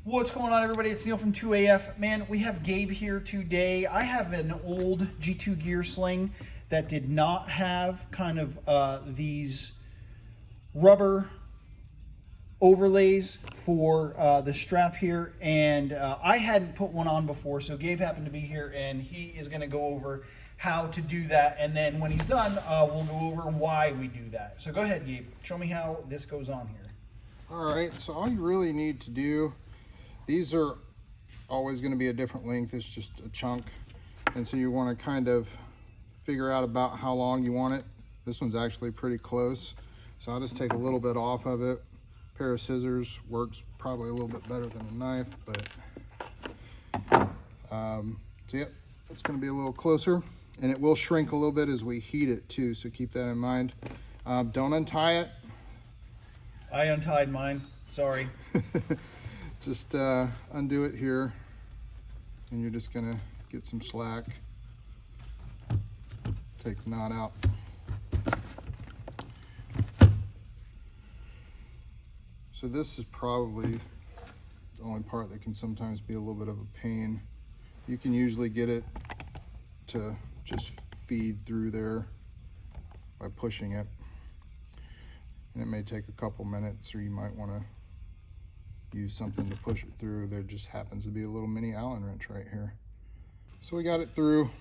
What's going on, everybody? It's Neil from 2AF. Man, we have Gabe here today. I have an old G2 gear sling that did not have kind of these rubber overlays for the strap here, and I hadn't put one on before, so Gabe happened to be here, and he is going to go over how to do that, and then when he's done, we'll go over why we do that. So go ahead, Gabe. Show me how this goes on here. All right, so all you really need to do, these are always going to be a different length. It's just a chunk, and so you want to kind of figure out about how long you want it. This one's actually pretty close, so I'll just take a little bit off of it. A pair of scissors works probably a little bit better than a knife, but so yep, it's going to be a little closer, and it will shrink a little bit as we heat it too, so keep that in mind. Don't untie it. I untied mine, sorry. Just undo it here, and you're just gonna get some slack. Take the knot out. So this is probably the only part that can sometimes be a little bit of a pain. You can usually get it to just feed through there by pushing it. And it may take a couple minutes, or you might want to use something to push it through. There just happens to be a little mini Allen wrench right here. So we got it through.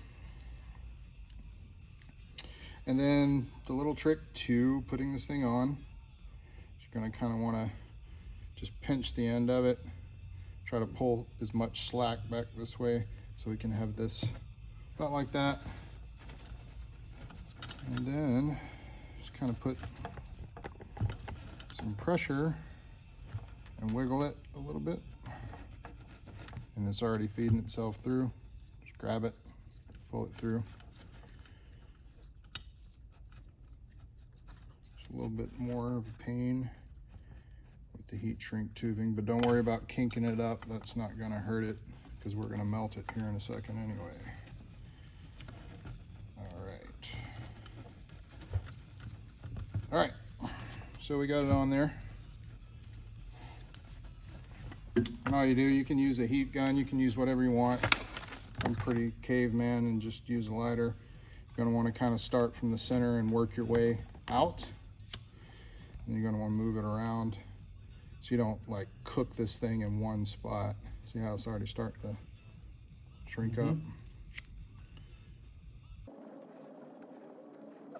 And then the little trick to putting this thing on, you're going to kind of want to just pinch the end of it, try to pull as much slack back this way so we can have this about like that. And then just kind of put some pressure and wiggle it a little bit, and it's already feeding itself through. Just grab it, pull it through. Just a little bit more of a pain with the heat shrink tubing, but don't worry about kinking it up. That's not going to hurt it, because we're going to melt it here in a second anyway. All right, so we got it on there. And all you do, you can use a heat gun, you can use whatever you want. I'm pretty caveman and just use a lighter. You're gonna wanna kind of start from the center and work your way out. And you're gonna wanna move it around so you don't like cook this thing in one spot. See how it's already starting to shrink up? I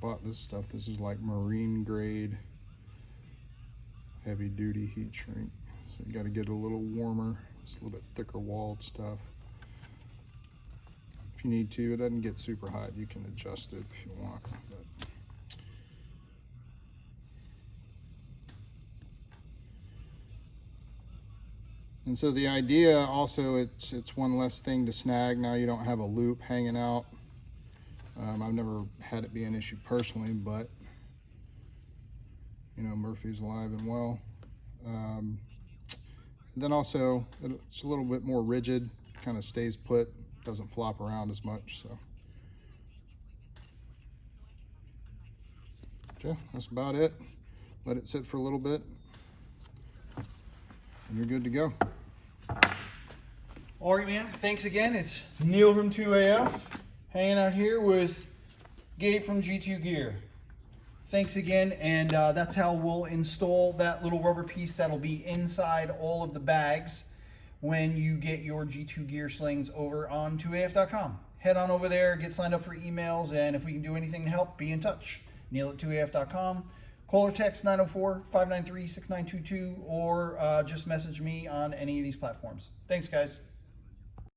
bought this stuff. This is like marine grade heavy duty heat shrink, so you got to get it a little warmer. It's a little bit thicker walled stuff. If you need to, it doesn't get super hot. You can adjust it if you want. But and so the idea also, it's one less thing to snag. Now you don't have a loop hanging out. I've never had it be an issue personally, but you know, Murphy's alive and well. Then also, it's a little bit more rigid, kind of stays put, doesn't flop around as much. So, okay, that's about it. Let it sit for a little bit, and you're good to go. All right, man. Thanks again. It's Neil from 2AF, hanging out here with Gabe from G2 Gear. Thanks again, and that's how we'll install that little rubber piece that'll be inside all of the bags when you get your G2 Gear slings over on 2AF.com. Head on over there, get signed up for emails, and if we can do anything to help, be in touch. Neil at 2AF.com. Call or text 904-593-6922, or just message me on any of these platforms. Thanks, guys.